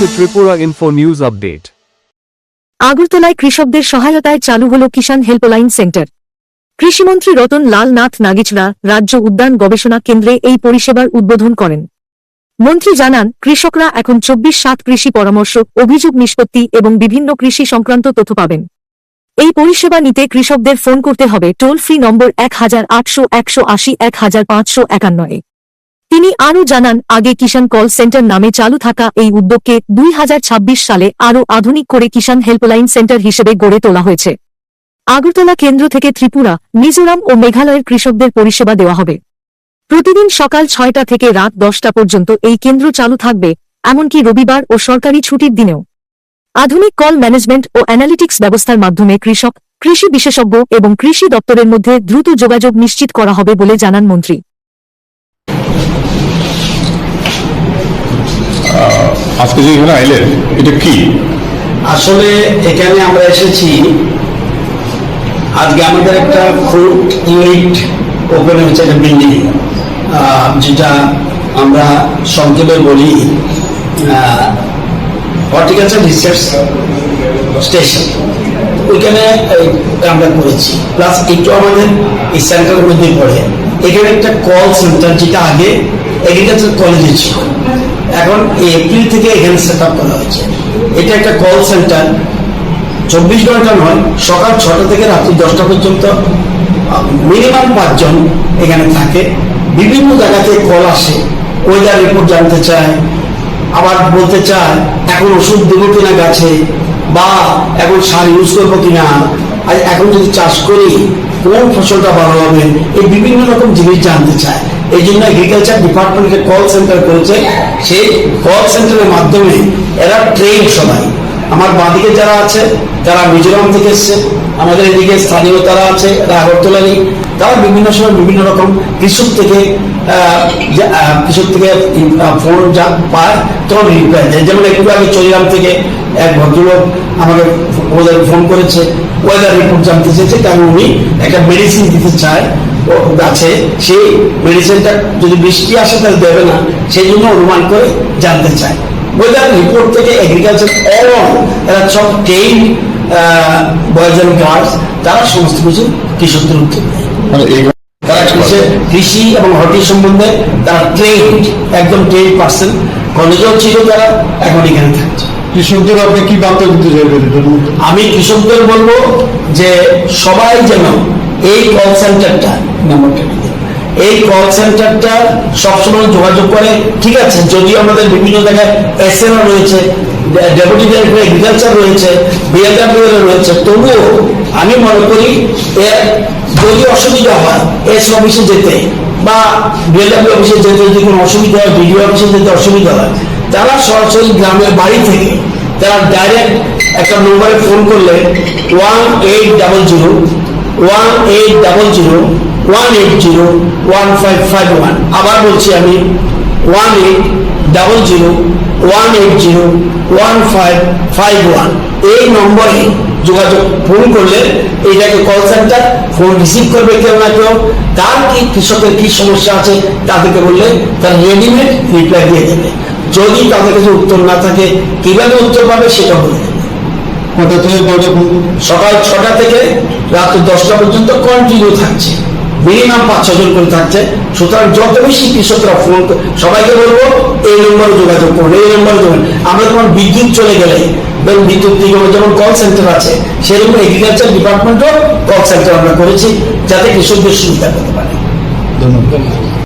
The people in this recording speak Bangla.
to Tripura Info News Update. আগরতলায় কৃষকদের সহায়তায় চালু হলো কিষাণ হেল্পলাইন সেন্টার। কৃষিমন্ত্রী রতন লাল নাথ নাগিচড়া রাজ্য উদ্যান গবেষণা কেন্দ্রে এই পরিষেবার উদ্বোধন করেন। মন্ত্রী জানান, কৃষকরা এখন 24/7 কৃষি পরামর্শ, অভিযোগ নিষ্পত্তি এবং বিভিন্ন কৃষি সংক্রান্ত তথ্য পাবেন। এই পরিষেবা নিতে কৃষকদের ফোন করতে হবে টোল ফ্রি নম্বর 1800-180-1551। তিনি আরও জানান, আগে কিষাণ কল সেন্টার নামে চালু থাকা এই উদ্যোগকে 2026 সালে আরও আধুনিক করে কিষাণ হেল্পলাইন সেন্টার হিসেবে গড়ে তোলা হয়েছে। আগরতলা কেন্দ্র থেকে ত্রিপুরা, মিজোরাম ও মেঘালয়ের কৃষকদের পরিষেবা দেওয়া হবে। প্রতিদিন সকাল 6টা থেকে রাত 10টা পর্যন্ত এই কেন্দ্র চালু থাকবে, এমনকি রবিবার ও সরকারি ছুটির দিনেও। আধুনিক কল ম্যানেজমেন্ট ও অ্যানালিটিক্স ব্যবস্থার মাধ্যমে কৃষক, কৃষি বিশেষজ্ঞ এবং কৃষি দপ্তরের মধ্যে দ্রুত যোগাযোগ নিশ্চিত করা হবে বলে জানান মন্ত্রী। আজকে যে এখানে আইলেন, এটা কি? আসলে এখানে আমরা এসেছি, আজকে আমাদের একটা ফ্রুট ইউনিট ওপেন হয়েছে, একটা বিল্ডিং, যেটা আমরা সংক্ষেপে বলি হর্টিকালচার রিসার্চ স্টেশন। ওইখানে আমরা করেছি, প্লাস একটু আমাদের এই সেন্টারের মধ্যে পড়ে এখানে একটা কল সেন্টার, যেটা আগে এগ্রিকালচার কলেজে ছিল, এখন এই এপ্রিল থেকে এখানে সেট আপ করা হয়েছে। এটা একটা কল সেন্টার, 24 ঘন্টা নয়, সকাল 6টা থেকে রাত্রি 10টা পর্যন্ত মিনিমাম 5 জন এখানে থাকে। বিভিন্ন জায়গা থেকে কল আসে, ওয়েদার রিপোর্ট জানতে চায়, আবার বলতে চায় এখন ওষুধ দেবো কিনা গাছে, বা এখন সার ইউজ করবো কিনা, এখন যদি চাষ করি কোন ফসলটা ভালো হবে, এই বিভিন্ন রকম জিনিস জানতে চায়। এই জন্য এগ্রিকালচার ডিপার্টমেন্টে কল সেন্টার করেছে। সেই কল সেন্টারের মাধ্যমে এরা ট্রেন, সবাই আমার বাঁদিকে যারা আছে তারা মিজোরাম থেকে এসছে, আমাদের এদিকে স্থানীয় তারা আছে, এরা আগরতলারই, তারা বিভিন্ন সময় বিভিন্ন রকম কৃষক থেকে ফোন যা পায় তখন রিপ্লাই দেয়। যেমন একটু আগে চলিরাম থেকে এক ভদ্রলোক আমাকে ফোন করেছে, ওয়েদার রিপোর্ট জানতে চেয়েছে, কারণ উনি একটা মেডিসিন দিতে চায় গাছে, সেই মেডিসিনটা যদি বৃষ্টি আসে তাহলে দেবে না, সেই জন্য অনুমান করে জানতে চায়। ওয়েদার রিপোর্ট থেকে এগ্রিকালচার এরা সব ট্রেন বয়েজ অ্যান্ড গার্লস, তারা সমস্ত কিছু কৃষকদের উত্তর দেয়। তারা কৃষি এবং হর্টি সম্বন্ধে তারা ট্রেন্ড, একদম ট্রেন্ড পার্সন। কলেজেও ছিল তারা, এখন এখানে থাকছে। কৃষকদের আপনি কি বার্তা দিতে চাইবেন? আমি কৃষকদের বলবো যে সবাই যেন এই কল সেন্টারটা, এই কল সেন্টারটা সবসময় যোগাযোগ করে। ঠিক আছে, যদিও আমাদের বিভিন্ন জায়গায় এসএনও রয়েছে, ডেপুটি ডাইরেক্টর এগ্রিকালচার রয়েছে, বিএলডব্লিউ রয়েছে, তবুও আমি মনে করি যদি অসুবিধা হয় এস অফিসে যেতে বা বিএলডব্লিউ অফিসে যেতে যদি কোনো অসুবিধা হয়, বিডিও অফিসে যেতে অসুবিধা হয়, তারা সরাসরি গ্রামের বাড়ি থেকে তারা ডাইরেক্ট একটা নম্বরে ফোন করলে 1800-180-151। আবার বলছি আমি, 1800-180-1551। এই নম্বরে যোগাযোগ ফোন করলে এইটাকে কল সেন্টার ফোন রিসিভ করবে কেউ না কেউ, তার কি কৃষকের কি সমস্যা আছে তাদেরকে বললে তার রেডিমেড রিপ্লাই দিয়ে দেবে। যদি তাদের কাছে উত্তর না থাকে, কিভাবে উত্তর পাবে সেটা বলে দেবে। সকাল 6টা থেকে রাত 10টা পর্যন্ত কন্টিনিউ থাকছে, মিনিমাম 5-6 জন করে থাকছে। সুতরাং যত বেশি কৃষকরা ফোন, সবাইকে বলবো এই নম্বরে যোগাযোগ করুন, এই নম্বরে যোগাযোগ। আমরা যখন বিদ্যুৎ চলে গেলে বিদ্যুৎ নিগমে যেমন কল সেন্টার আছে, সেরকম এগ্রিকালচার ডিপার্টমেন্টও কল সেন্টার আমরা করেছি, যাতে কৃষকদের সুবিধা পেতে পারে। ধন্যবাদ।